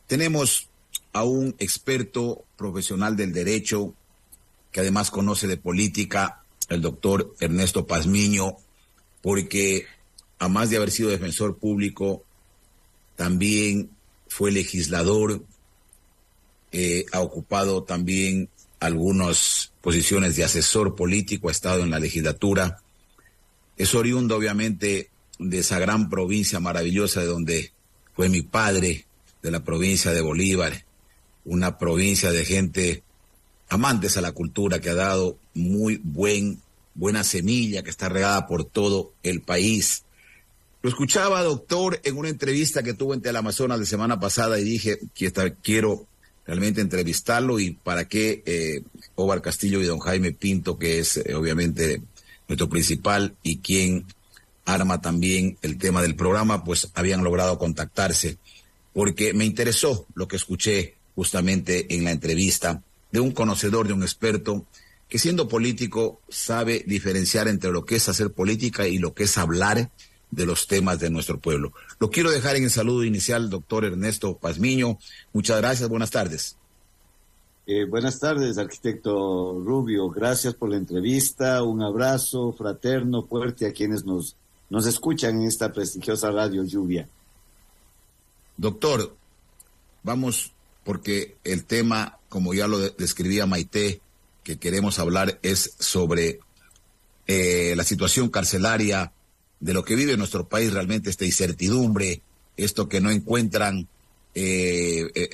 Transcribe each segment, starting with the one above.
Tenemos a un experto profesional del derecho que además conoce de política, el doctor Ernesto Pazmiño, porque además de haber sido defensor público, también fue legislador, ha ocupado también algunas posiciones de asesor político, ha estado en la legislatura. Es oriundo, obviamente, de esa gran provincia maravillosa de donde fue mi padre, de la provincia de Bolívar, una provincia de gente amantes a la cultura que ha dado buena semilla que está regada por todo el país. Lo escuchaba, doctor, en una entrevista que tuvo en Teleamazonas la semana pasada y dije que quiero realmente entrevistarlo y para qué Óvar Castillo y don Jaime Pinto, que es obviamente nuestro principal y quien arma también el tema del programa, pues habían logrado contactarse, porque me interesó lo que escuché justamente en la entrevista de un conocedor, de un experto, que siendo político sabe diferenciar entre lo que es hacer política y lo que es hablar de los temas de nuestro pueblo. Lo quiero dejar en el saludo inicial, doctor Ernesto Pazmiño. Muchas gracias, buenas tardes. Buenas tardes, arquitecto Rubio. Gracias por la entrevista. Un abrazo fraterno, fuerte a quienes nos escuchan en esta prestigiosa radio Lluvia. Doctor, vamos, porque el tema, como ya lo describía Maite, que queremos hablar es sobre la situación carcelaria, de lo que vive nuestro país, realmente esta incertidumbre, esto que no encuentran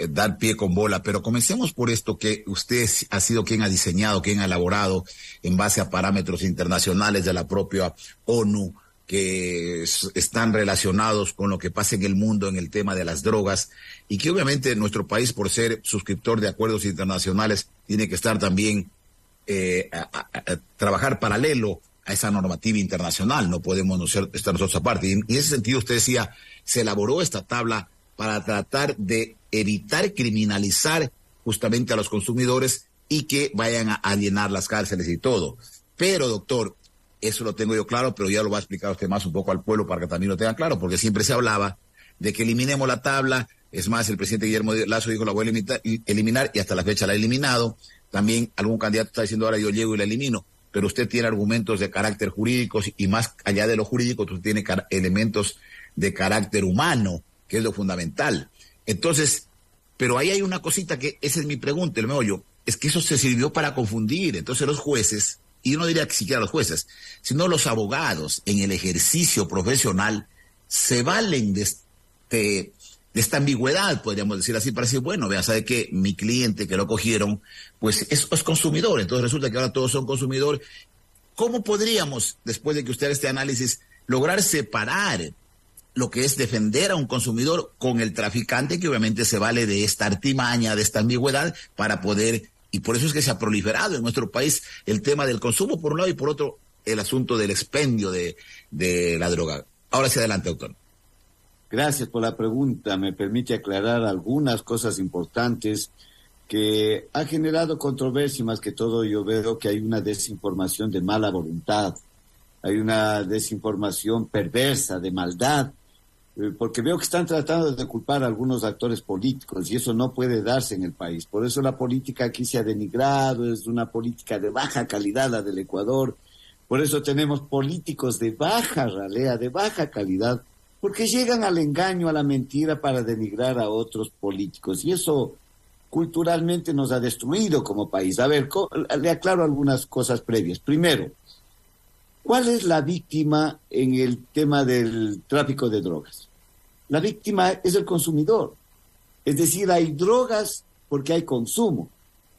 dar pie con bola. Pero comencemos por esto que usted ha sido quien ha diseñado, quien ha elaborado en base a parámetros internacionales de la propia ONU, que están relacionados con lo que pasa en el mundo en el tema de las drogas, y que obviamente nuestro país, por ser suscriptor de acuerdos internacionales, tiene que estar también a trabajar paralelo a esa normativa internacional. No podemos estar nosotros aparte. Y en ese sentido usted decía, se elaboró esta tabla para tratar de evitar criminalizar justamente a los consumidores y que vayan a llenar las cárceles y todo. Pero, doctor, eso lo tengo yo claro, pero ya lo va a explicar usted más un poco al pueblo para que también lo tengan claro, porque siempre se hablaba de que eliminemos la tabla. Es más, el presidente Guillermo Lasso dijo la voy a eliminar y hasta la fecha la ha eliminado. También algún candidato está diciendo ahora yo llego y la elimino, pero usted tiene argumentos de carácter jurídico y más allá de lo jurídico, usted tiene elementos de carácter humano, que es lo fundamental. Entonces, pero ahí hay una cosita que, esa es mi pregunta, el meollo, es que eso se sirvió para confundir. Entonces los jueces, y yo no diría que siquiera los jueces, sino los abogados en el ejercicio profesional se valen de esta ambigüedad, podríamos decir así, para decir, bueno, vea, sabe que mi cliente que lo cogieron, pues es consumidor, entonces resulta que ahora todos son consumidores. ¿Cómo podríamos, después de que usted haga este análisis, lograr separar lo que es defender a un consumidor con el traficante, que obviamente se vale de esta artimaña, de esta ambigüedad, para poder, y por eso es que se ha proliferado en nuestro país el tema del consumo por un lado y por otro el asunto del expendio de la droga? Ahora sí, adelante, doctor. Gracias por la pregunta. Me permite aclarar algunas cosas importantes que ha generado controversia. Más que todo, yo veo que hay una desinformación de mala voluntad, hay una desinformación perversa, de maldad, porque veo que están tratando de culpar a algunos actores políticos y eso no puede darse en el país. Por eso la política aquí se ha denigrado, es una política de baja calidad la del Ecuador. Por eso tenemos políticos de baja ralea, de baja calidad, porque llegan al engaño, a la mentira para denigrar a otros políticos. Y eso culturalmente nos ha destruido como país. A ver, le aclaro algunas cosas previas. Primero, ¿cuál es la víctima en el tema del tráfico de drogas? La víctima es el consumidor. Es decir, hay drogas porque hay consumo.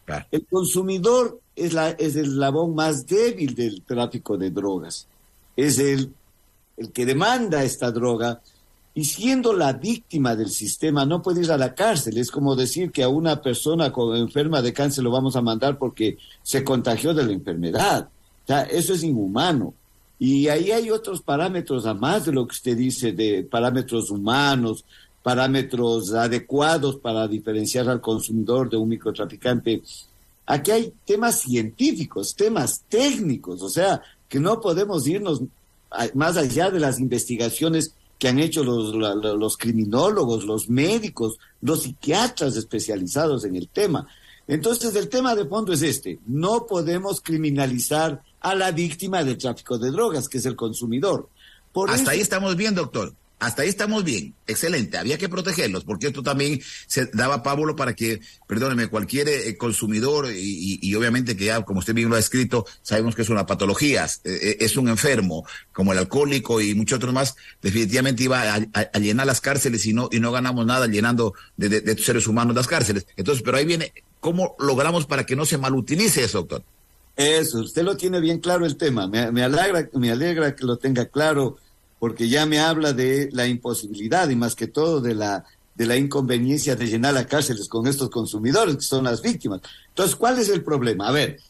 Claro. El consumidor es el eslabón más débil del tráfico de drogas. Es el que demanda esta droga, y siendo la víctima del sistema no puede ir a la cárcel. Es como decir que a una persona enferma de cáncer lo vamos a mandar porque se contagió de la enfermedad. O sea, eso es inhumano. Y ahí hay otros parámetros, además de lo que usted dice, de parámetros humanos, parámetros adecuados para diferenciar al consumidor de un microtraficante. Aquí hay temas científicos, temas técnicos, o sea, que no podemos irnos más allá de las investigaciones que han hecho los criminólogos, los médicos, los psiquiatras especializados en el tema. Entonces, el tema de fondo es este: no podemos criminalizar a la víctima del tráfico de drogas, que es el consumidor. Hasta ahí estamos bien, doctor. Hasta ahí estamos bien. Excelente. Había que protegerlos, porque esto también se daba pábulo para que, perdóneme, cualquier consumidor, y obviamente que ya, como usted bien lo ha escrito, sabemos que es una patología, es un enfermo, como el alcohólico y muchos otros más, definitivamente iba a llenar las cárceles y no ganamos nada llenando de seres humanos las cárceles. Entonces, pero ahí viene, ¿cómo logramos para que no se malutilice eso, doctor? Eso, usted lo tiene bien claro el tema. Me alegra que lo tenga claro, porque ya me habla de la imposibilidad y más que todo de la inconveniencia de llenar las cárceles con estos consumidores, que son las víctimas. Entonces, ¿cuál es el problema? A ver,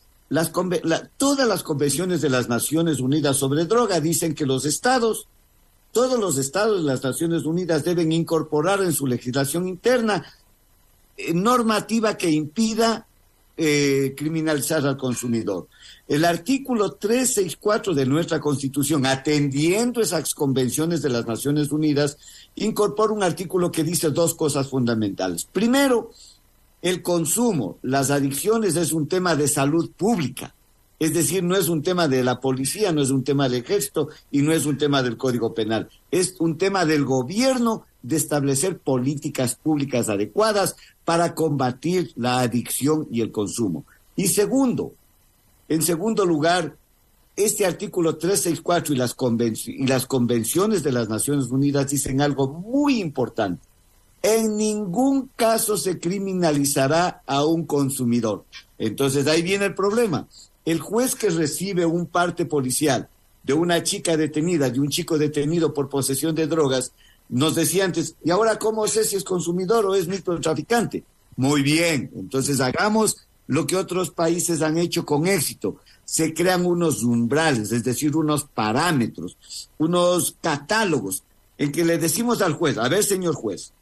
todas las convenciones de las Naciones Unidas sobre droga dicen que todos los estados de las Naciones Unidas deben incorporar en su legislación interna normativa que impida criminalizar al consumidor. El artículo 364 de nuestra Constitución, atendiendo esas convenciones de las Naciones Unidas, incorpora un artículo que dice dos cosas fundamentales. Primero, el consumo, las adicciones es un tema de salud pública. Es decir, no es un tema de la policía, no es un tema del ejército y no es un tema del Código Penal. Es un tema del gobierno de establecer políticas públicas adecuadas para combatir la adicción y el consumo. Y en segundo lugar, este artículo 364 y las convenciones de las Naciones Unidas dicen algo muy importante. En ningún caso se criminalizará a un consumidor. Entonces, ahí viene el problema. El juez que recibe un parte policial de una chica detenida, de un chico detenido por posesión de drogas, nos decía antes, ¿y ahora cómo sé si es consumidor o es microtraficante? Muy bien, entonces hagamos lo que otros países han hecho con éxito. Se crean unos umbrales, es decir, unos parámetros, unos catálogos, en que le decimos al juez, a ver, señor juez,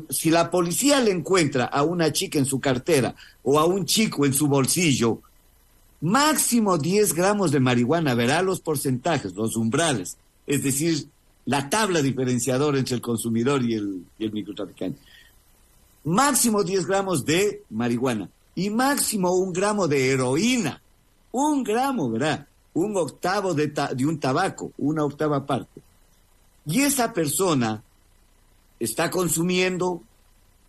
si la policía le encuentra a una chica en su cartera o a un chico en su bolsillo, máximo 10 gramos de marihuana, verá los porcentajes, los umbrales, es decir, la tabla diferenciadora entre el consumidor y el microtraficante. Máximo 10 gramos de marihuana y máximo 1 gramo de heroína. 1 gramo, ¿verdad? 1/8 de un tabaco, 1/8 parte. Y esa persona está consumiendo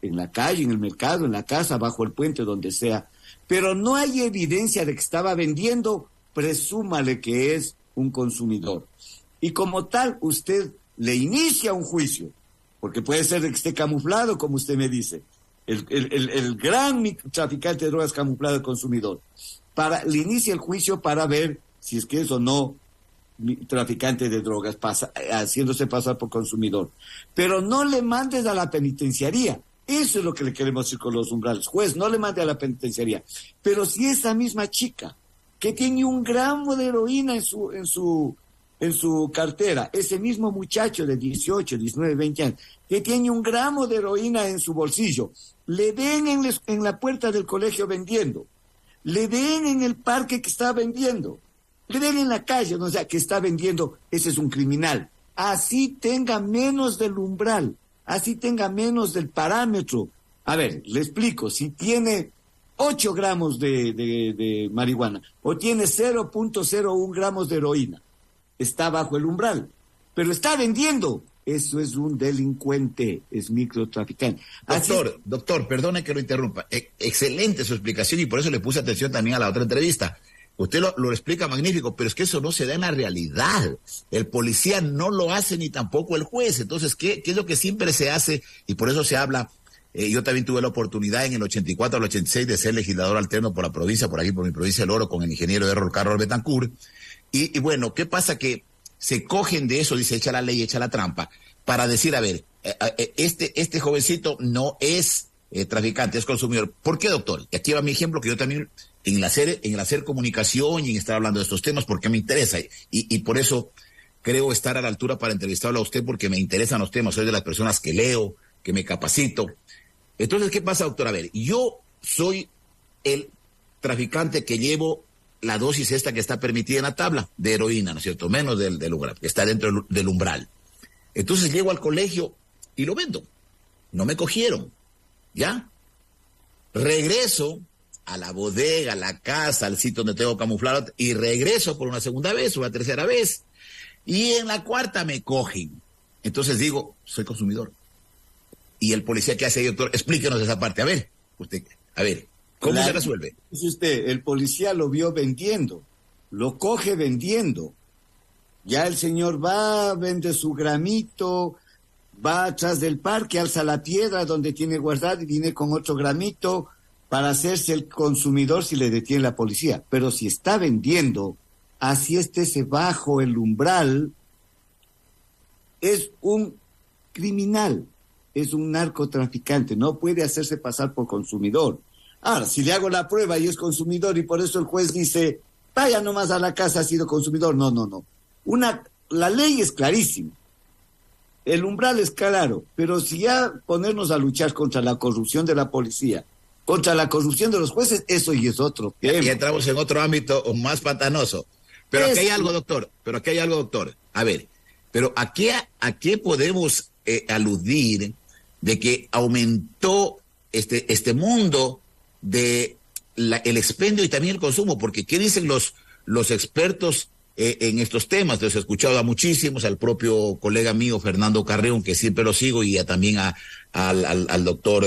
en la calle, en el mercado, en la casa, bajo el puente, donde sea, pero no hay evidencia de que estaba vendiendo, presúmale que es un consumidor. Y como tal, usted le inicia un juicio, porque puede ser que esté camuflado, como usted me dice, el gran traficante de drogas camuflado de consumidor. Le inicia el juicio para ver si es que es o no traficante de drogas, haciéndose pasar por consumidor. Pero no le mandes a la penitenciaría. Eso es lo que le queremos decir con los umbrales. Juez, no le mande a la penitenciaría. Pero si esa misma chica, que tiene 1 gramo de heroína en su cartera, ese mismo muchacho de 18, 19, 20 años, que tiene 1 gramo de heroína en su bolsillo, le ven en la puerta del colegio vendiendo, le ven en el parque que está vendiendo, le ven en la calle, o sea, que está vendiendo, ese es un criminal. Así tenga menos del umbral, así tenga menos del parámetro. A ver, le explico, si tiene 8 gramos de marihuana o tiene 0.01 gramos de heroína, está bajo el umbral, pero está vendiendo. Eso es un delincuente, es microtraficante. Doctor, perdone que lo interrumpa. Excelente su explicación y por eso le puse atención también a la otra entrevista. Usted lo explica magnífico, pero es que eso no se da en la realidad. El policía no lo hace ni tampoco el juez. Entonces, ¿qué es lo que siempre se hace? Y por eso se habla. Yo también tuve la oportunidad en el 84 al 86 de ser legislador alterno por la provincia, por aquí, por mi provincia del Oro, con el ingeniero Errol Carlos Betancourt. Y bueno, ¿qué pasa? Que se cogen de eso, dice, echa la ley, echa la trampa, para decir, a ver, este jovencito no es traficante, es consumidor. ¿Por qué, doctor? Y aquí va mi ejemplo, que yo también, en el hacer comunicación y en estar hablando de estos temas, porque me interesa, y por eso creo estar a la altura para entrevistarlo a usted, porque me interesan los temas, soy de las personas que leo, que me capacito. Entonces, ¿qué pasa, doctor? A ver, yo soy el traficante que llevo la dosis esta que está permitida en la tabla de heroína, ¿no es cierto? Menos del umbral, que está dentro del umbral. Entonces llego al colegio y lo vendo. No me cogieron, ¿ya? Regreso a la bodega, a la casa, al sitio donde tengo camuflado, y regreso por una segunda vez, una tercera vez, y en la cuarta me cogen. Entonces digo, soy consumidor. Y el policía que hace ahí, doctor, explíquenos esa parte. A ver, ¿cómo se resuelve? Dice usted, el policía lo vio vendiendo, lo coge vendiendo. Ya el señor va, vende su gramito, va atrás del parque, alza la piedra donde tiene guardado y viene con otro gramito para hacerse el consumidor si le detiene la policía. Pero si está vendiendo, así esté bajo el umbral, es un criminal, es un narcotraficante, no puede hacerse pasar por consumidor. Ahora, si le hago la prueba y es consumidor y por eso el juez dice, vaya nomás a la casa, ha sido consumidor. No. La ley es clarísima. El umbral es claro, pero si ya ponernos a luchar contra la corrupción de la policía, contra la corrupción de los jueces, eso y es otro tema. Y entramos en otro ámbito más pantanoso. Pero aquí hay algo, doctor. A ver, pero ¿a qué podemos aludir de que aumentó este mundo de el expendio y también el consumo? Porque ¿qué dicen los expertos en estos temas? Los he escuchado a muchísimos, al propio colega mío, Fernando Carreón, que siempre lo sigo, y también al doctor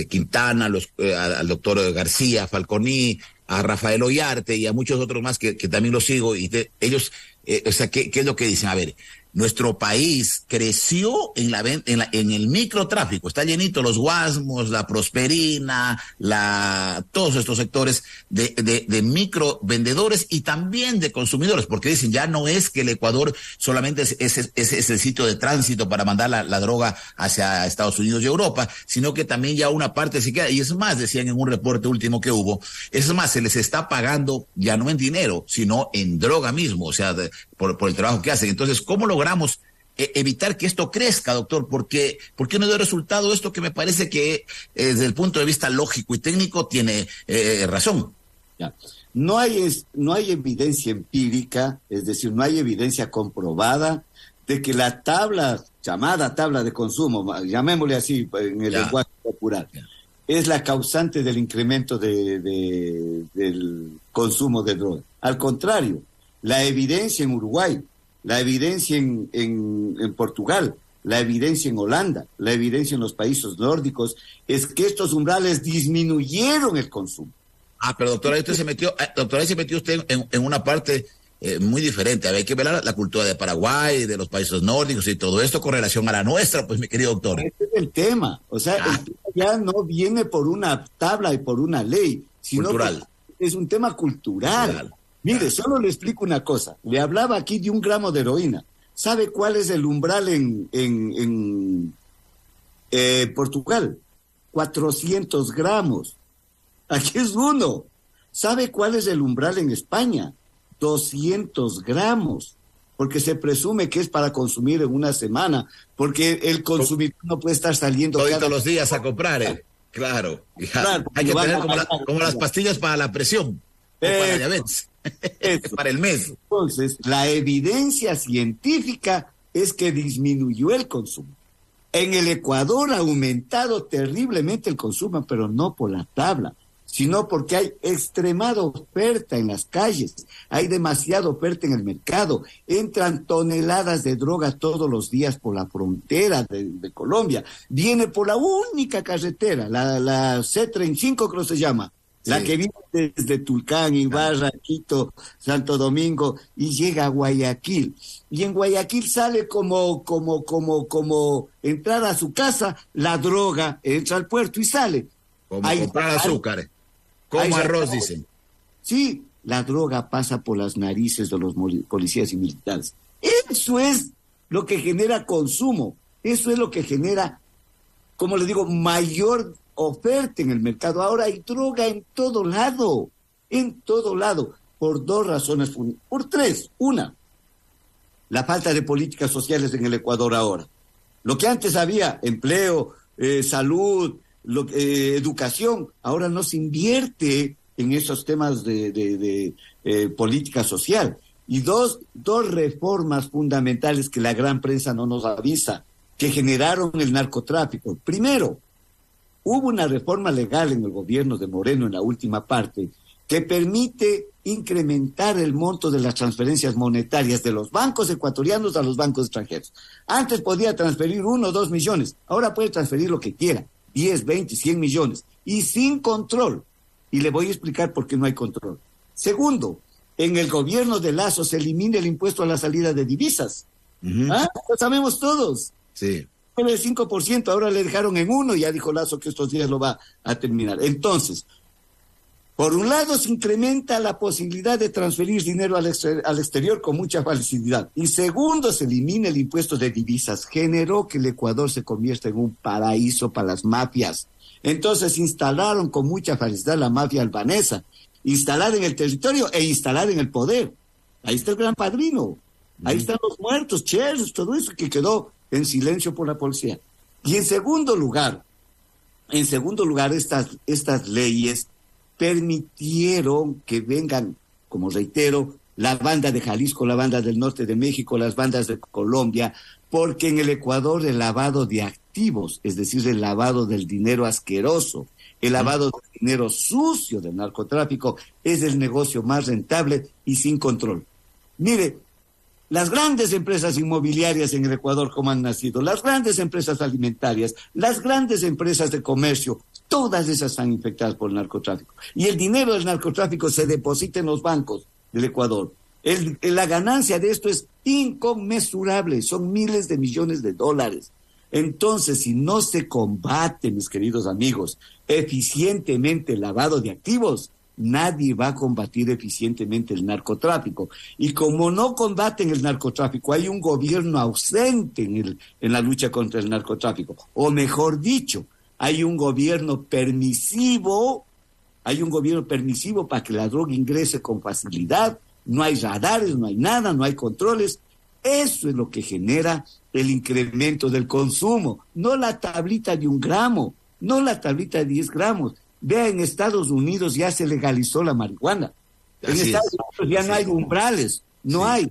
Quintana, al doctor García Falconi, a Rafael Ollarte y a muchos otros más que también los sigo, y ellos, ¿qué es lo que dicen? A ver, nuestro país creció en el microtráfico, está llenito los guasmos, la Prosperina, todos estos sectores de microvendedores y también de consumidores, porque dicen, ya no es que el Ecuador solamente es el sitio de tránsito para mandar la droga hacia Estados Unidos y Europa, sino que también ya una parte se queda, y es más, decían en un reporte último que hubo, es más, se les está pagando ya no en dinero, sino en droga mismo, o sea, por el trabajo que hacen. Entonces, ¿cómo logramos evitar que esto crezca, doctor? ¿Por qué no dio resultado esto que me parece que desde el punto de vista lógico y técnico tiene razón? Ya. No hay evidencia empírica, es decir, no hay evidencia comprobada de que la llamada tabla de consumo, llamémosle así en el lenguaje popular, es la causante del incremento del consumo de droga. Al contrario, la evidencia en Uruguay, la evidencia en Portugal, la evidencia en Holanda, la evidencia en los países nórdicos, es que estos umbrales disminuyeron el consumo. Pero doctora, ahí se metió usted en una parte muy diferente. Hay que ver la cultura de Paraguay, de los países nórdicos y todo esto con relación a la nuestra, pues, mi querido doctor. Este es el tema. O sea, el tema ya no viene por una tabla y por una ley, sino cultural. Es un tema cultural. Mire, solo le explico una cosa. Le hablaba aquí de 1 gramo de heroína. ¿Sabe cuál es el umbral en Portugal? 400 gramos. Aquí es 1. ¿Sabe cuál es el umbral en España? 200 gramos. Porque se presume que es para consumir en una semana. Porque el consumidor no puede estar saliendo todos los días a comprar. Claro. Hay que tener como las pastillas para la presión. O para la diabetes. Para el mes. Entonces, la evidencia científica es que disminuyó el consumo. En el Ecuador ha aumentado terriblemente el consumo, pero no por la tabla, sino porque hay extremada oferta en las calles, hay demasiada oferta en el mercado, entran toneladas de drogas todos los días por la frontera de Colombia, viene por la única carretera, la C35 creo que se llama, la que viene desde Tulcán, Ibarra, Quito, Santo Domingo y llega a Guayaquil. Y en Guayaquil sale como entrar a su casa, la droga entra al puerto y sale. Como comprar azúcar, como arroz, dicen. Sí, la droga pasa por las narices de los policías y militares. Eso es lo que genera consumo. Eso es lo que genera, como les digo, mayor oferta en el mercado. Ahora hay droga en todo lado, por 2 razones, por 3. Una, la falta de políticas sociales en el Ecuador ahora. Lo que antes había, empleo, salud, educación, ahora no se invierte en esos temas de política social. Y dos reformas fundamentales que la gran prensa no nos avisa, que generaron el narcotráfico. Primero, hubo una reforma legal en el gobierno de Moreno en la última parte que permite incrementar el monto de las transferencias monetarias de los bancos ecuatorianos a los bancos extranjeros. Antes podía transferir 1 o 2 millones, ahora puede transferir lo que quiera, 10, 20, 100 millones, y sin control. Y le voy a explicar por qué no hay control. Segundo, en el gobierno de Lazo se elimina el impuesto a la salida de divisas. Lo sabemos todos. Sí. El 5%, ahora le dejaron en 1%, ya dijo Lazo que estos días lo va a terminar. Entonces, por un lado se incrementa la posibilidad de transferir dinero al exterior con mucha facilidad. Y segundo, se elimina el impuesto de divisas. Generó que el Ecuador se convierta en un paraíso para las mafias. Entonces instalaron con mucha facilidad la mafia albanesa. Instalar en el territorio e instalar en el poder. Ahí está el Gran Padrino. Ahí están los muertos, cheros, todo eso que quedó en silencio por la policía. Y en segundo lugar, estas leyes permitieron que vengan, como reitero, la banda de Jalisco, la banda del norte de México, las bandas de Colombia, porque en el Ecuador el lavado de activos, es decir, el lavado del dinero asqueroso, el lavado del dinero sucio del narcotráfico, es el negocio más rentable y sin control. Mire, las grandes empresas inmobiliarias en el Ecuador, como han nacido, las grandes empresas alimentarias, las grandes empresas de comercio, todas esas están infectadas por el narcotráfico. Y el dinero del narcotráfico se deposita en los bancos del Ecuador. La ganancia de esto es inconmensurable, son miles de millones de dólares. Entonces, si no se combate, mis queridos amigos, eficientemente el lavado de activos, nadie va a combatir eficientemente el narcotráfico. Y como no combaten el narcotráfico, hay un gobierno ausente en la lucha contra el narcotráfico. O mejor dicho, hay un gobierno permisivo para que la droga ingrese con facilidad. No hay radares, no hay nada, no hay controles. Eso es lo que genera el incremento del consumo, no la tablita de 1 gramo, no la tablita de 10 gramos. Vea, en Estados Unidos ya se legalizó la marihuana. En Estados Unidos ya no hay umbrales, no hay,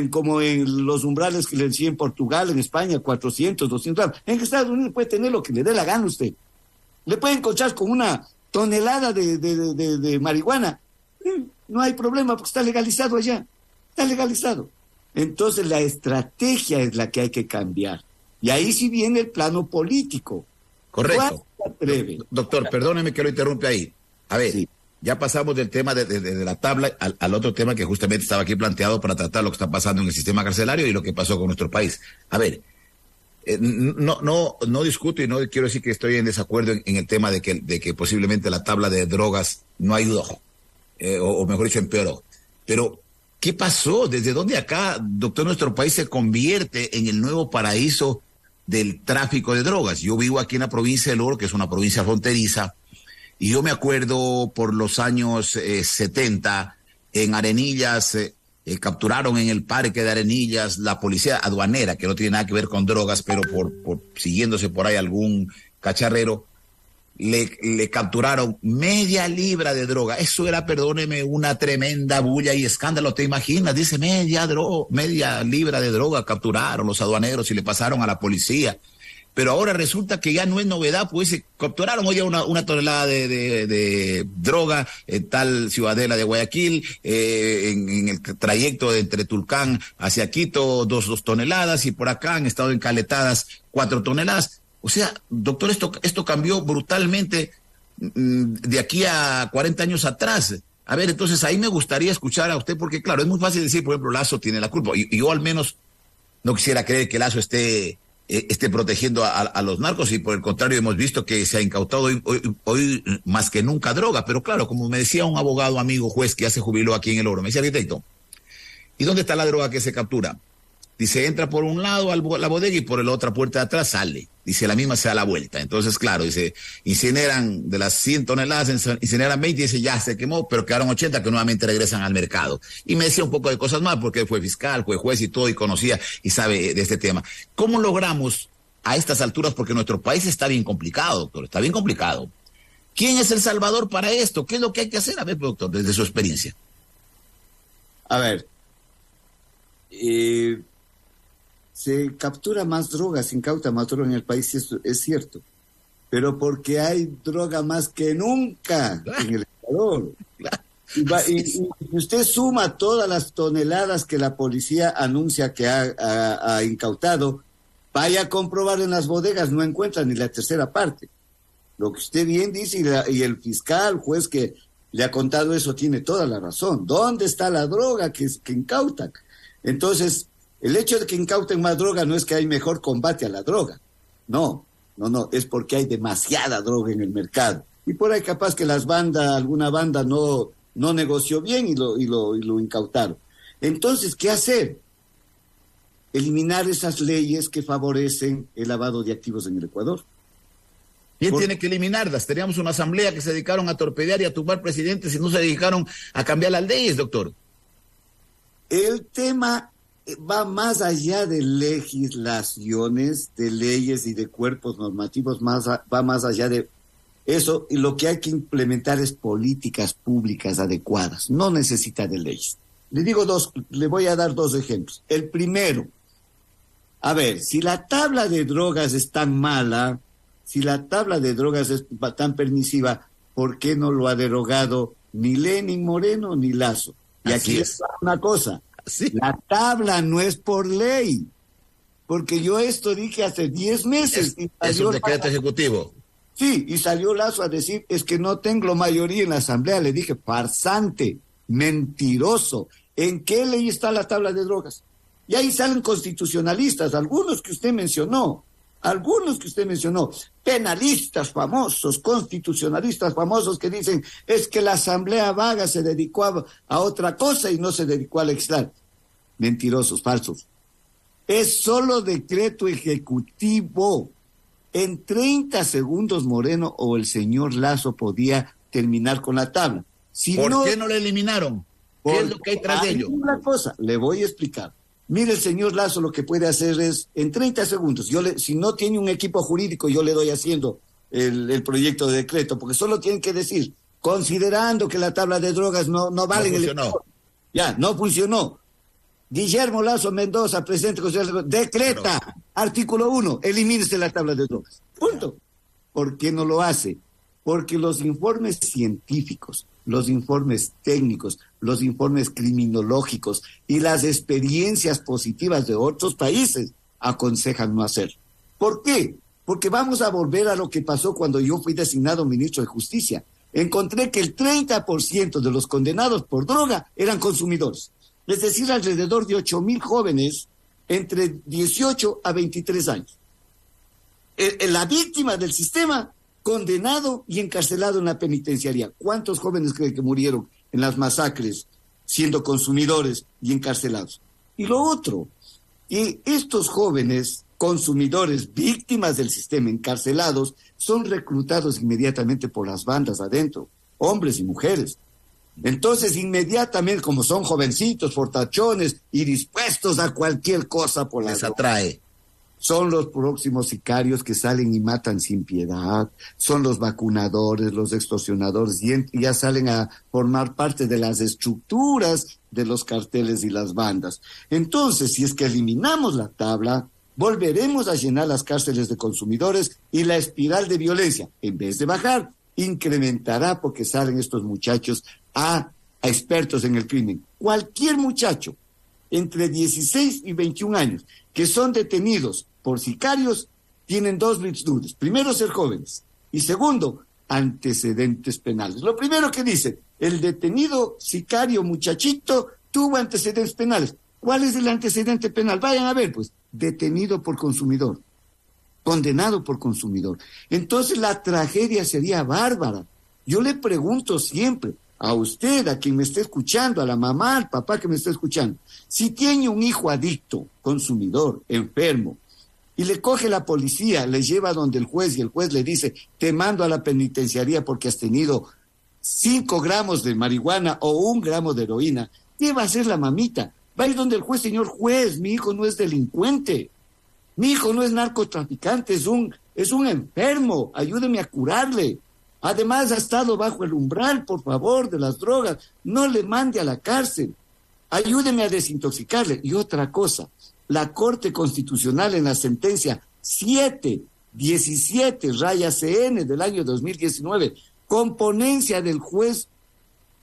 como en los umbrales que le decía en Portugal, en España, 400, 200 gramos. En Estados Unidos puede tener lo que le dé la gana a usted. Le puede encontrar con una tonelada de marihuana. No hay problema porque está legalizado allá, está legalizado. Entonces la estrategia es la que hay que cambiar. Y ahí sí viene el plano político. Correcto. Doctor, perdóneme que lo interrumpe ahí. A ver, sí. Ya pasamos del tema de la tabla al otro tema que justamente estaba aquí planteado para tratar lo que está pasando en el sistema carcelario y lo que pasó con nuestro país. A ver, no discuto y no quiero decir que estoy en desacuerdo en el tema de que posiblemente la tabla de drogas no ayudó, o mejor dicho, empeoró. Pero ¿qué pasó? ¿Desde dónde acá, doctor, nuestro país se convierte en el nuevo paraíso del tráfico de drogas? Yo vivo aquí en la provincia del Oro, que es una provincia fronteriza, y yo me acuerdo por los años 70, en Arenillas, capturaron en el parque de Arenillas la policía aduanera, que no tiene nada que ver con drogas, pero por siguiéndose por ahí algún cacharrero, le capturaron media libra de droga. Eso era, perdóneme, una tremenda bulla y escándalo. ¿Te imaginas? Dice media libra de droga capturaron los aduaneros y le pasaron a la policía. Pero ahora resulta que ya no es novedad, pues se capturaron hoy una tonelada de droga en tal ciudadela de Guayaquil, en el trayecto entre Tulcán hacia Quito, dos toneladas, y por acá han estado encaletadas 4 toneladas. O sea, doctor, esto cambió brutalmente de aquí a 40 años atrás. A ver, entonces ahí me gustaría escuchar a usted, porque claro, es muy fácil decir, por ejemplo, Lazo tiene la culpa. Y yo al menos no quisiera creer que Lazo esté protegiendo a los narcos, y por el contrario hemos visto que se ha incautado hoy más que nunca droga. Pero claro, como me decía un abogado amigo juez que ya se jubiló aquí en el Oro, me decía, arquitecto, ¿y dónde está la droga que se captura? Dice, entra por un lado a la bodega y por la otra puerta de atrás sale. Dice, la misma se da la vuelta. Entonces, claro, dice, incineran de las 100 toneladas, incineran 20, y dice, ya se quemó, pero quedaron 80 que nuevamente regresan al mercado. Y me decía un poco de cosas más, porque él fue fiscal, fue juez y todo, y conocía y sabe de este tema. ¿Cómo logramos a estas alturas? Porque nuestro país está bien complicado, doctor, está bien complicado. ¿Quién es el salvador para esto? ¿Qué es lo que hay que hacer? A ver, doctor, desde su experiencia. A ver, se captura más droga, se incauta más droga en el país, eso es cierto, pero porque hay droga más que nunca en el Ecuador. Y usted suma todas las toneladas que la policía anuncia que ha incautado, vaya a comprobar en las bodegas, no encuentra ni la tercera parte. Lo que usted bien dice, y el fiscal, juez que le ha contado eso, tiene toda la razón. ¿Dónde está la droga que incautan? Entonces, el hecho de que incauten más droga no es que hay mejor combate a la droga. No, es porque hay demasiada droga en el mercado. Y por ahí capaz que alguna banda no negoció bien y lo incautaron. Entonces, ¿qué hacer? Eliminar esas leyes que favorecen el lavado de activos en el Ecuador. ¿Quién tiene que eliminarlas? Teníamos una asamblea que se dedicaron a torpedear y a tumbar presidentes y no se dedicaron a cambiar las leyes, doctor. El tema va más allá de legislaciones, de leyes y de cuerpos normativos, va más allá de eso, y lo que hay que implementar es políticas públicas adecuadas, no necesita de leyes. Le voy a dar dos ejemplos. El primero, a ver, si la tabla de drogas es tan mala, si la tabla de drogas es tan permisiva, ¿por qué no lo ha derogado ni Lenin Moreno ni Lazo? Y aquí es una cosa, la tabla no es por ley, porque yo esto dije hace 10 meses. Es un decreto ejecutivo. Sí, y salió Lazo a decir, es que no tengo mayoría en la asamblea. Le dije, farsante, mentiroso. ¿En qué ley está la tabla de drogas? Y ahí salen constitucionalistas, algunos que usted mencionó, penalistas famosos, constitucionalistas famosos que dicen, es que la asamblea vaga se dedicó a otra cosa y no se dedicó a legislar. Mentirosos, falsos. Es solo decreto ejecutivo. En 30 segundos Moreno o el señor Lazo podía terminar con la tabla. ¿Por qué no la eliminaron? ¿Qué es lo que hay tras de ello? Una cosa, le voy a explicar. Mire, el señor Lazo lo que puede hacer es, en 30 segundos, si no tiene un equipo jurídico, yo le doy haciendo el proyecto de decreto, porque solo tienen que decir, considerando que la tabla de drogas no vale. No funcionó. No funcionó. Guillermo Lazo Mendoza, presidente del Consejo, decreta, artículo 1, elimínese la tabla de drogas. Punto. ¿Por qué no lo hace? Porque los informes científicos, los informes técnicos, los informes criminológicos y las experiencias positivas de otros países aconsejan no hacer. ¿Por qué? Porque vamos a volver a lo que pasó cuando yo fui designado ministro de Justicia. Encontré que el 30% de los condenados por droga eran consumidores. Es decir, alrededor de 8,000 jóvenes entre 18 a 23 años. La víctima del sistema, condenado y encarcelado en la penitenciaría. ¿Cuántos jóvenes creen que murieron en las masacres siendo consumidores y encarcelados? Y lo otro, y estos jóvenes consumidores, víctimas del sistema, encarcelados, son reclutados inmediatamente por las bandas adentro, hombres y mujeres. Entonces, inmediatamente, como son jovencitos, fortachones y dispuestos a cualquier cosa por les atrae. Son los próximos sicarios que salen y matan sin piedad, son los vacunadores, los extorsionadores, y ya salen a formar parte de las estructuras de los carteles y las bandas. Entonces, si es que eliminamos la tabla, volveremos a llenar las cárceles de consumidores y la espiral de violencia, en vez de bajar, incrementará porque salen estos muchachos a expertos en el crimen. Cualquier muchacho entre 16 y 21 años que son detenidos por sicarios tienen dos virtudes. Primero, ser jóvenes. Y segundo, antecedentes penales. Lo primero que dice, el detenido sicario muchachito tuvo antecedentes penales. ¿Cuál es el antecedente penal? Vayan a ver, pues, detenido por consumidor, condenado por consumidor. Entonces la tragedia sería bárbara. Yo le pregunto siempre a usted, a quien me esté escuchando, a la mamá, al papá que me esté escuchando, si tiene un hijo adicto, consumidor, enfermo, y le coge la policía, le lleva donde el juez y el juez le dice, te mando a la penitenciaría porque has tenido 5 gramos de marihuana o 1 gramo de heroína, ¿qué va a hacer la mamita? Va a ir donde el juez, señor juez, mi hijo no es delincuente, mi hijo no es narcotraficante, es un enfermo, ayúdeme a curarle. Además ha estado bajo el umbral, por favor, de las drogas, no le mande a la cárcel. Ayúdeme a desintoxicarle. Y otra cosa, la Corte Constitucional en la sentencia 717-CN del año 2019, con ponencia del juez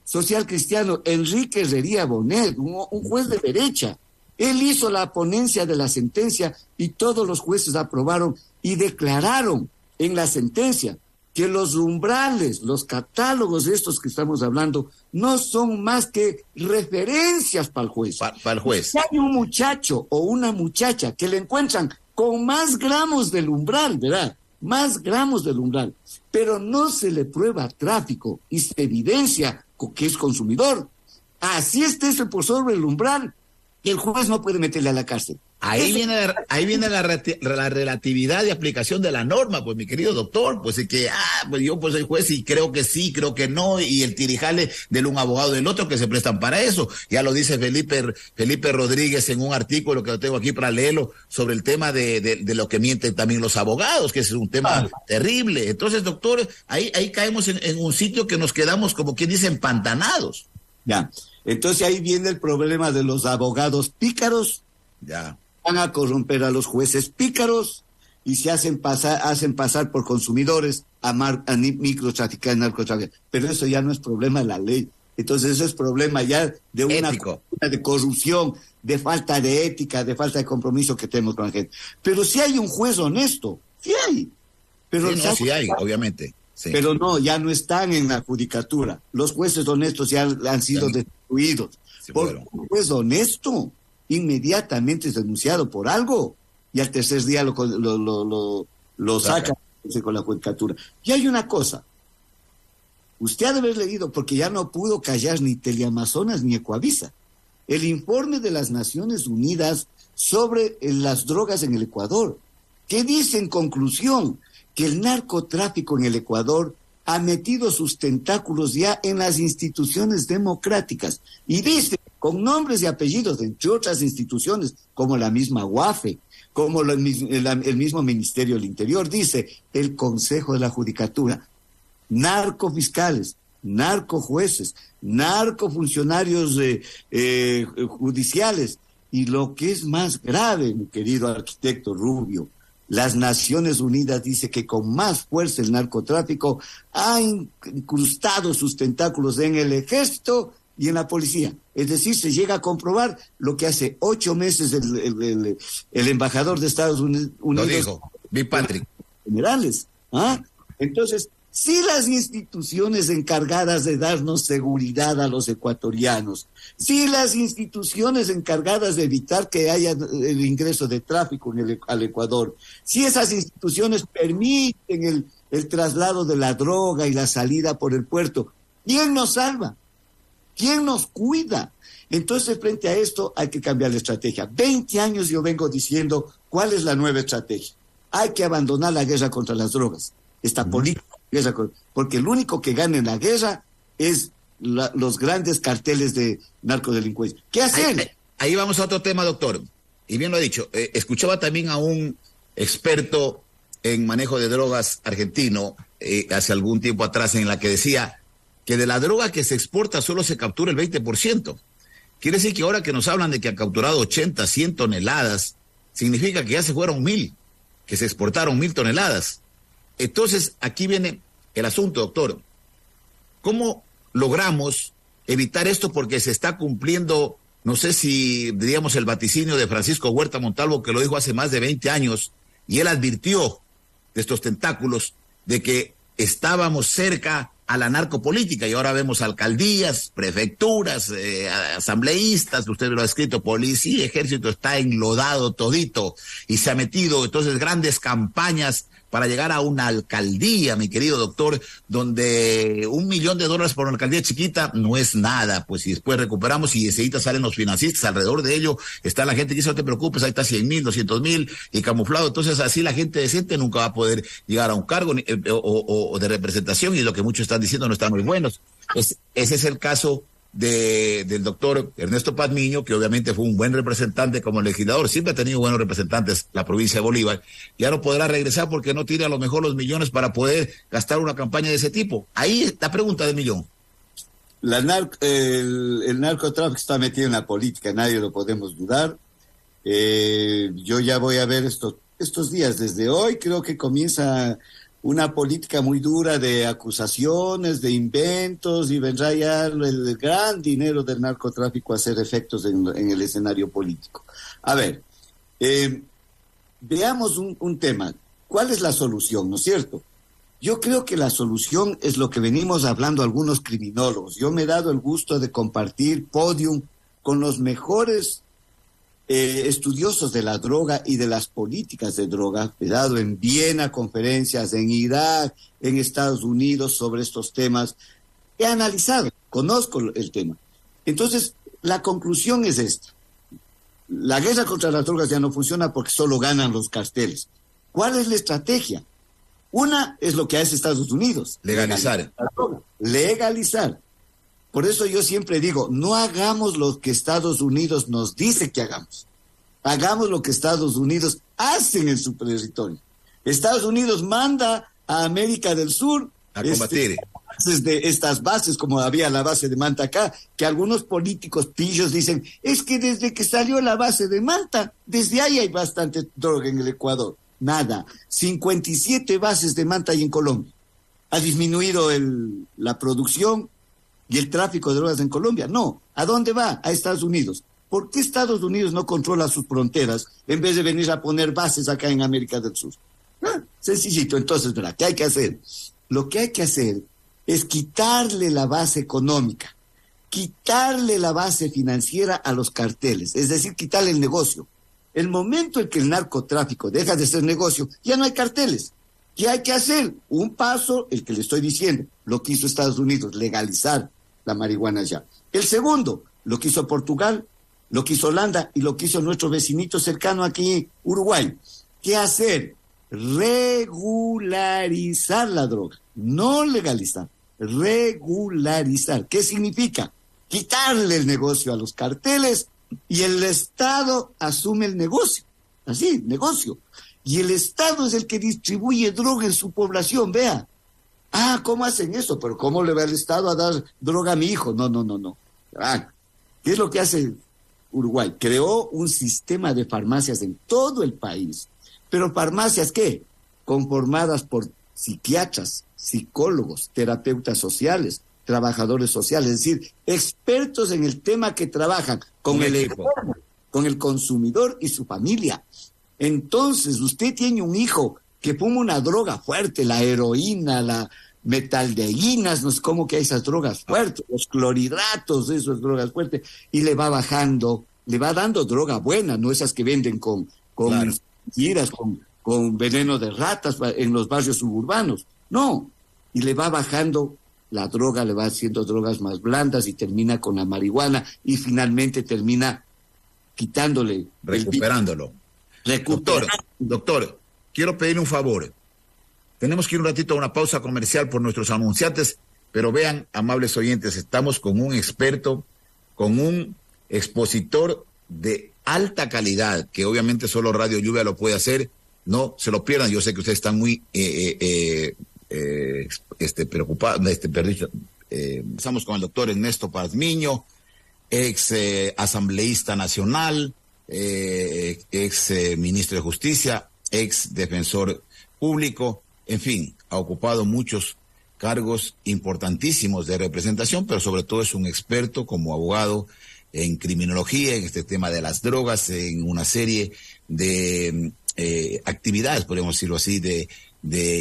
social cristiano Enrique Herrería Bonet, un juez de derecha. Él hizo la ponencia de la sentencia y todos los jueces aprobaron y declararon en la sentencia que los umbrales, los catálogos de estos que estamos hablando, no son más que referencias para el juez. Para el juez. Si hay un muchacho o una muchacha que le encuentran con más gramos del umbral, ¿verdad? Más gramos del umbral, pero no se le prueba tráfico y se evidencia que es consumidor. Así esté ese por sobre el umbral, el juez no puede meterle a la cárcel. Ahí viene la relatividad de aplicación de la norma, pues, mi querido doctor. Pues es que, pues yo pues soy juez y creo que sí, creo que no, y el tirijale del un abogado del otro que se prestan para eso. Ya lo dice Felipe Rodríguez en un artículo que lo tengo aquí para leerlo, sobre el tema de lo que mienten también los abogados, que es un tema terrible. Entonces, doctor, ahí caemos en un sitio que nos quedamos, como quien dice, empantanados. Ya, entonces ahí viene el problema de los abogados pícaros. Ya. Van a corromper a los jueces pícaros y se hacen pasar por consumidores a microtraficantes, narcotraficantes. Pero eso ya no es problema de la ley. Entonces eso es problema ya de una de corrupción, de falta de ética, de falta de compromiso que tenemos con la gente. Pero si hay un juez honesto, sí hay. Pero sí, no, sí hay, obviamente. Sí. Pero no, ya no están en la judicatura. Los jueces honestos ya han sido destruidos. Sí, por un juez honesto inmediatamente es denunciado por algo y al tercer día lo sacan con la judicatura. Y hay una cosa, usted ha de haber leído, porque ya no pudo callar ni Teleamazonas ni Ecuavisa, el informe de las Naciones Unidas sobre las drogas en el Ecuador, que dice en conclusión que el narcotráfico en el Ecuador ha metido sus tentáculos ya en las instituciones democráticas y dice con nombres y apellidos, entre otras instituciones, como la misma UAFE, como el mismo Ministerio del Interior, dice el Consejo de la Judicatura, narcofiscales, narcojueces, narcofuncionarios judiciales, y lo que es más grave, mi querido arquitecto Rubio, las Naciones Unidas dice que con más fuerza el narcotráfico ha incrustado sus tentáculos en el ejército y en la policía. Es decir, se llega a comprobar lo que hace 8 meses el embajador de Estados Unidos. Lo dijo, Bill Patrick. Generales. Entonces, si las instituciones encargadas de darnos seguridad a los ecuatorianos, si las instituciones encargadas de evitar que haya el ingreso de tráfico al Ecuador, si esas instituciones permiten el traslado de la droga y la salida por el puerto, ¿quién nos salva? ¿Quién nos cuida? Entonces, frente a esto, hay que cambiar la estrategia. 20 años yo vengo diciendo, ¿cuál es la nueva estrategia? Hay que abandonar la guerra contra las drogas, esta política, porque el único que gana en la guerra es los grandes carteles de narcodelincuencia. ¿Qué hacen? Ahí vamos a otro tema, doctor. Y bien lo ha dicho. Escuchaba también a un experto en manejo de drogas argentino hace algún tiempo atrás, en la que decía que de la droga que se exporta solo se captura el 20%. Quiere decir que ahora que nos hablan de que han capturado 80, 100 toneladas, significa que ya se fueron 1,000, que se exportaron 1,000 toneladas. Entonces, aquí viene el asunto, doctor. ¿Cómo logramos evitar esto? Porque se está cumpliendo, no sé si diríamos el vaticinio de Francisco Huerta Montalvo, que lo dijo hace más de 20 años, y él advirtió de estos tentáculos, de que estábamos cerca a la narcopolítica, y ahora vemos alcaldías, prefecturas, asambleístas, usted lo ha escrito, policía, ejército, está enlodado todito, y se ha metido entonces grandes campañas para llegar a una alcaldía, mi querido doctor, donde $1 millón por una alcaldía chiquita no es nada, pues, y después recuperamos y enseguida salen los financistas, alrededor de ello está la gente que dice, no te preocupes, ahí está 100,000, 200,000 y camuflado. Entonces así la gente decente nunca va a poder llegar a un cargo o de representación, y lo que muchos están diciendo no están muy buenos. Ese es el caso del doctor Ernesto Pazmiño, que obviamente fue un buen representante como legislador, siempre ha tenido buenos representantes la provincia de Bolívar. Ya no podrá regresar porque no tiene a lo mejor los millones para poder gastar una campaña de ese tipo. Ahí está la pregunta del millón. El narcotráfico está metido en la política, nadie lo podemos dudar. Yo ya voy a ver estos días, desde hoy creo que comienza una política muy dura de acusaciones, de inventos, y vendrá ya el gran dinero del narcotráfico a hacer efectos en el escenario político. A ver, veamos un tema. ¿Cuál es la solución, no es cierto? Yo creo que la solución es lo que venimos hablando algunos criminólogos. Yo me he dado el gusto de compartir podium con los mejores estudiosos de la droga y de las políticas de droga. He dado en Viena conferencias, en Irak, en Estados Unidos sobre estos temas. He analizado, conozco el tema. Entonces, la conclusión es esta. La guerra contra las drogas ya no funciona porque solo ganan los carteles. ¿Cuál es la estrategia? Una es lo que hace Estados Unidos. Legalizar. Legalizar. Por eso yo siempre digo, no hagamos lo que Estados Unidos nos dice que hagamos. Hagamos lo que Estados Unidos hace en su territorio. Estados Unidos manda a América del Sur a combatir. Estas bases, como había la base de Manta acá, que algunos políticos pillos dicen, es que desde que salió la base de Manta, desde ahí hay bastante droga en el Ecuador. Nada, 57 bases de Manta hay en Colombia. ¿Ha disminuido la producción y el tráfico de drogas en Colombia? No. ¿A dónde va? A Estados Unidos. ¿Por qué Estados Unidos no controla sus fronteras en vez de venir a poner bases acá en América del Sur? Sencillito. Entonces, ¿verdad? ¿Qué hay que hacer? Lo que hay que hacer es quitarle la base económica, quitarle la base financiera a los carteles, es decir, quitarle el negocio. El momento en que el narcotráfico deja de ser negocio, ya no hay carteles. ¿Qué hay que hacer? Un paso, el que le estoy diciendo, lo que hizo Estados Unidos, legalizar la marihuana ya. El segundo, lo que hizo Portugal, lo que hizo Holanda y lo que hizo nuestro vecinito cercano aquí, Uruguay. ¿Qué hacer? Regularizar la droga, no legalizar, regularizar. ¿Qué significa? Quitarle el negocio a los carteles y el Estado asume el negocio. Así, negocio. Y el Estado es el que distribuye droga en su población, vea. Ah, ¿cómo hacen eso? Pero ¿cómo le va el Estado a dar droga a mi hijo? No. Ah, ¿qué es lo que hace Uruguay? Creó un sistema de farmacias en todo el país. Pero farmacias, ¿qué? Conformadas por psiquiatras, psicólogos, terapeutas sociales, trabajadores sociales, es decir, expertos en el tema que trabajan con el enfermo, con el consumidor y su familia. Entonces, usted tiene un hijo que fuma una droga fuerte, la heroína, la metaldeínas, no sé cómo que hay esas drogas fuertes, los clorhidratos, esas drogas fuertes, y le va bajando, le va dando droga buena, no esas que venden con giras, con veneno de ratas en los barrios suburbanos, no, y le va bajando la droga, le va haciendo drogas más blandas y termina con la marihuana y finalmente termina quitándole. Recuperándolo. Doctor, quiero pedirle un favor. Tenemos que ir un ratito a una pausa comercial por nuestros anunciantes, pero vean, amables oyentes, estamos con un experto, con un expositor de alta calidad, que obviamente solo Radio Lluvia lo puede hacer. No se lo pierdan, yo sé que ustedes están muy preocupados. Estamos con el doctor Ernesto Pazmiño, ex asambleísta nacional, ex ministro de Justicia, ex defensor público, en fin, ha ocupado muchos cargos importantísimos de representación, pero sobre todo es un experto como abogado en criminología, en este tema de las drogas, en una serie de actividades, podríamos decirlo así, de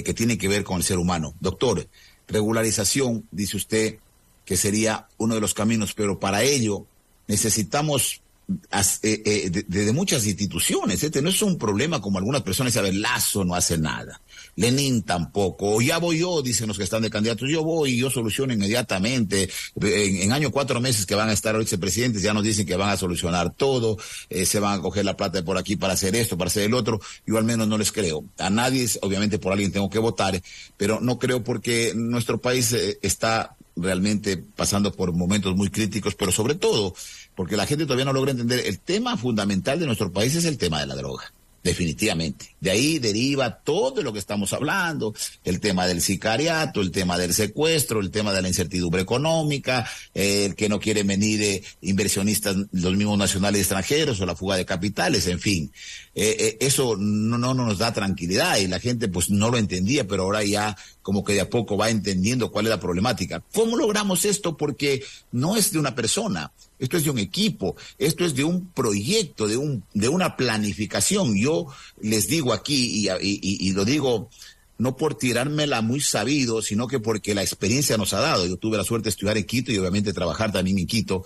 que tienen que ver con el ser humano. Doctor, regularización, dice usted que sería uno de los caminos, pero para ello necesitamos de muchas instituciones. Este no es un problema como algunas personas saben, Lazo no hace nada, Lenin tampoco, o ya voy yo, dicen los que están de candidatos, yo voy y yo soluciono inmediatamente, en año 4 meses que van a estar vicepresidentes ya nos dicen que van a solucionar todo, se van a coger la plata de por aquí para hacer esto, para hacer el otro. Yo al menos no les creo, a nadie, obviamente por alguien tengo que votar, pero no creo porque nuestro país está realmente pasando por momentos muy críticos, pero sobre todo porque la gente todavía no logra entender el tema fundamental de nuestro país es el tema de la droga. definitivamente. De ahí deriva todo lo que estamos hablando, el tema del sicariato, el tema del secuestro, el tema de la incertidumbre económica, el que no quieren venir inversionistas, los mismos nacionales y extranjeros, o la fuga de capitales, en fin. Eso no nos da tranquilidad y la gente pues no lo entendía, pero ahora ya como que de a poco va entendiendo cuál es la problemática. ¿Cómo logramos esto? Porque no es de una persona, esto es de un equipo, esto es de un proyecto, de una planificación. Yo les digo aquí, y lo digo no por tirármela muy sabido, sino que porque la experiencia nos ha dado. Yo tuve la suerte de estudiar en Quito y obviamente trabajar también en Quito.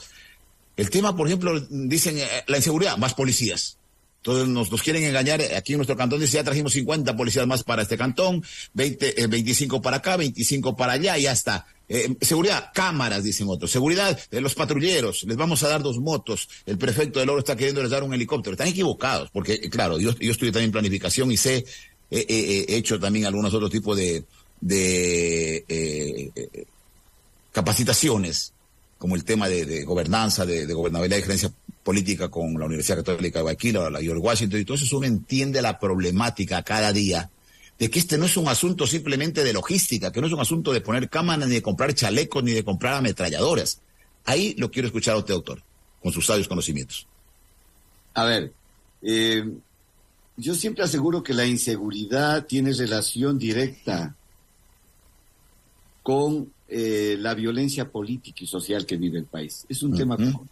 El tema, por ejemplo, dicen la inseguridad, más policías. Entonces nos quieren engañar. Aquí en nuestro cantón dice, ya trajimos 50 policías más para este cantón, 25 para acá, 25 para allá, y ya está. Seguridad, cámaras, dicen otros. Seguridad, los patrulleros, les vamos a dar 2 motos. El prefecto del Oro está queriendo dar un helicóptero. Están equivocados, porque claro, yo estudié también planificación y sé, he hecho también algunos otros tipos de capacitaciones, como el tema de gobernanza, de gobernabilidad y gerencia política con la Universidad Católica de Guayaquil, la George Washington, y todo eso uno entiende la problemática cada día, de que este no es un asunto simplemente de logística, que no es un asunto de poner cámaras, ni de comprar chalecos, ni de comprar ametralladoras. Ahí lo quiero escuchar a usted, doctor, con sus sabios conocimientos. A ver, yo siempre aseguro que la inseguridad tiene relación directa con la violencia política y social que vive el país. Es un tema complejo.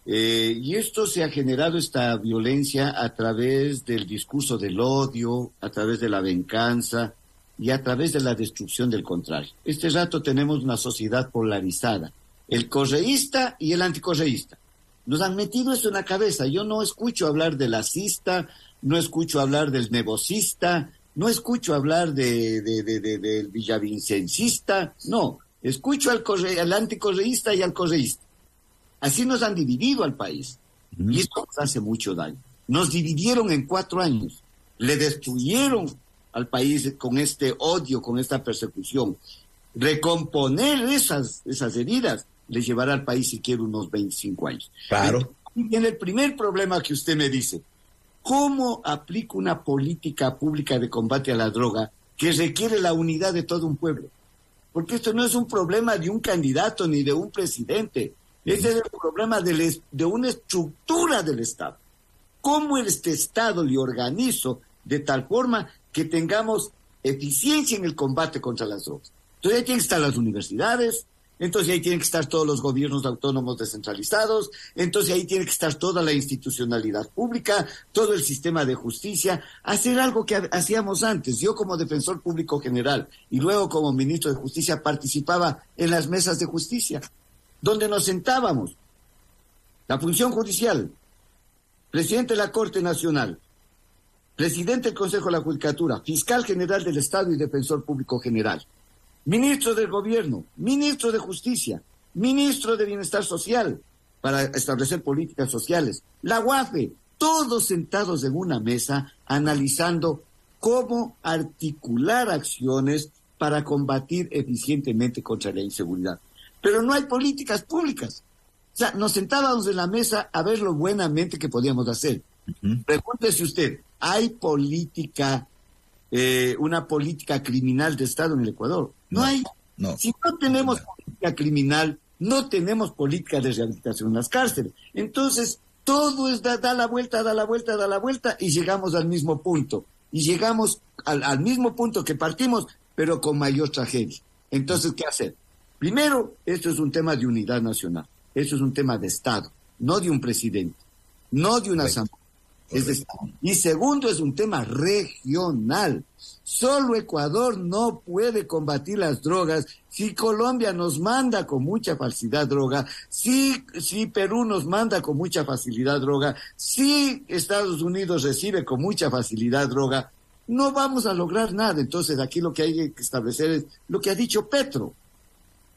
Y esto se ha generado, esta violencia, a través del discurso del odio, a través de la venganza y a través de la destrucción del contrario. Este rato tenemos una sociedad polarizada, el correísta y el anticorreísta. Nos han metido eso en la cabeza. Yo no escucho hablar del asista, no escucho hablar del negocista, no escucho hablar del villavicencista, no. Escucho al anticorreísta y al correísta. Así nos han dividido al país. Y esto nos hace mucho daño. Nos dividieron en 4 años. Le destruyeron al país con este odio, con esta persecución. Recomponer esas heridas le llevará al país siquiera unos 25 años. Claro. Y en el primer problema que usted me dice, ¿cómo aplico una política pública de combate a la droga que requiere la unidad de todo un pueblo? Porque esto no es un problema de un candidato ni de un presidente. Este es el problema de una estructura del Estado. ¿Cómo este Estado le organizo de tal forma que tengamos eficiencia en el combate contra las drogas? Entonces ahí tienen que estar las universidades, entonces ahí tienen que estar todos los gobiernos autónomos descentralizados, entonces ahí tiene que estar toda la institucionalidad pública, todo el sistema de justicia, hacer algo que hacíamos antes. Yo como defensor público general y luego como ministro de Justicia participaba en las mesas de justicia, donde nos sentábamos, la función judicial, presidente de la Corte Nacional, presidente del Consejo de la Judicatura, fiscal general del Estado y defensor público general, ministro del Gobierno, ministro de Justicia, ministro de Bienestar Social, para establecer políticas sociales, la UAFE, todos sentados en una mesa analizando cómo articular acciones para combatir eficientemente contra la inseguridad. Pero no hay políticas públicas. O sea, nos sentábamos en la mesa a ver lo buenamente que podíamos hacer. Pregúntese usted, ¿hay política, una política criminal de Estado en el Ecuador? No hay. No. Si no tenemos política criminal, no tenemos política de rehabilitación en las cárceles. Entonces, todo es da la vuelta y llegamos al mismo punto. Y llegamos al mismo punto que partimos, pero con mayor tragedia. Entonces, ¿qué hacer? Primero, esto es un tema de unidad nacional. Esto es un tema de Estado, no de un presidente, no de una asamblea. Y segundo, es un tema regional. Solo Ecuador no puede combatir las drogas si Colombia nos manda con mucha facilidad droga, si Perú nos manda con mucha facilidad droga, si Estados Unidos recibe con mucha facilidad droga. No vamos a lograr nada. Entonces, aquí lo que hay que establecer es lo que ha dicho Petro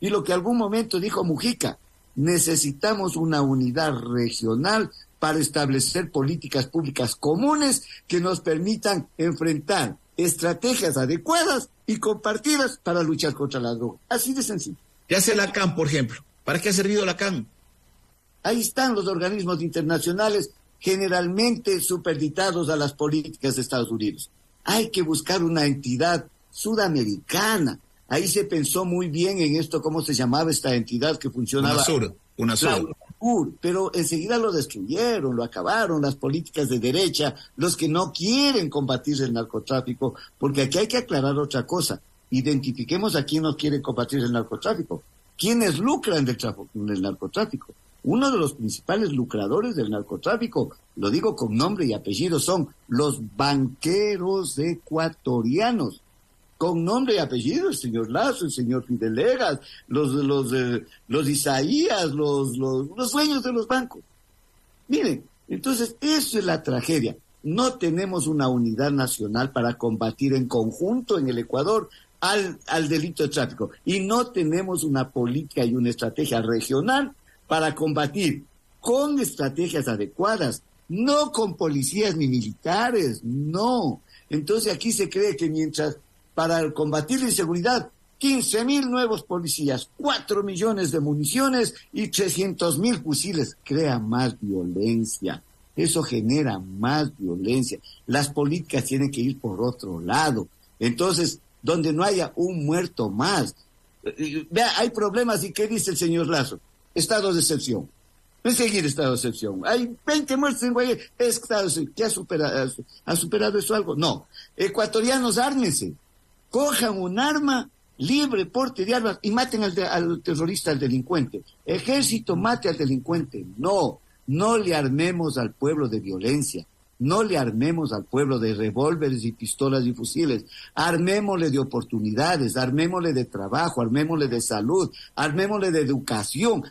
y lo que algún momento dijo Mujica. Necesitamos una unidad regional para establecer políticas públicas comunes que nos permitan enfrentar estrategias adecuadas y compartidas para luchar contra la droga. Así de sencillo. ¿Qué hace la CAN, por ejemplo? ¿Para qué ha servido la CAN? Ahí están los organismos internacionales generalmente superditados a las políticas de Estados Unidos. Hay que buscar una entidad sudamericana. Ahí se pensó muy bien en esto, ¿cómo se llamaba esta entidad que funcionaba? UNASUR. Pero enseguida lo destruyeron, lo acabaron, las políticas de derecha, los que no quieren combatir el narcotráfico, porque aquí hay que aclarar otra cosa. Identifiquemos a quién no quiere combatir el narcotráfico. ¿Quiénes lucran del narcotráfico? Uno de los principales lucradores del narcotráfico, lo digo con nombre y apellido, son los banqueros ecuatorianos. Con nombre y apellido, el señor Lazo, el señor Fidelegas, los Isaías, los dueños de los bancos. Miren, entonces eso es la tragedia. No tenemos una unidad nacional para combatir en conjunto en el Ecuador al delito de tráfico. Y no tenemos una política y una estrategia regional para combatir con estrategias adecuadas, no con policías ni militares, no. Entonces aquí se cree que mientras para combatir la inseguridad, 15,000 nuevos policías, 4 millones de municiones y 300,000 fusiles. Crea más violencia. Eso genera más violencia. Las políticas tienen que ir por otro lado. Entonces, donde no haya un muerto más. Vea, hay problemas. ¿Y qué dice el señor Lazo? Estado de excepción. Seguir estado de excepción. Hay 20 muertos en Guayaquil. Es estado de excepción. ¿Qué ha superado eso algo? No. Ecuatorianos, ármense. Cojan un arma, libre porte de armas y maten al terrorista, al delincuente. Ejército, mate al delincuente. No le armemos al pueblo de violencia. No le armemos al pueblo de revólveres y pistolas y fusiles. Armémosle de oportunidades, armémosle de trabajo, armémosle de salud, armémosle de educación,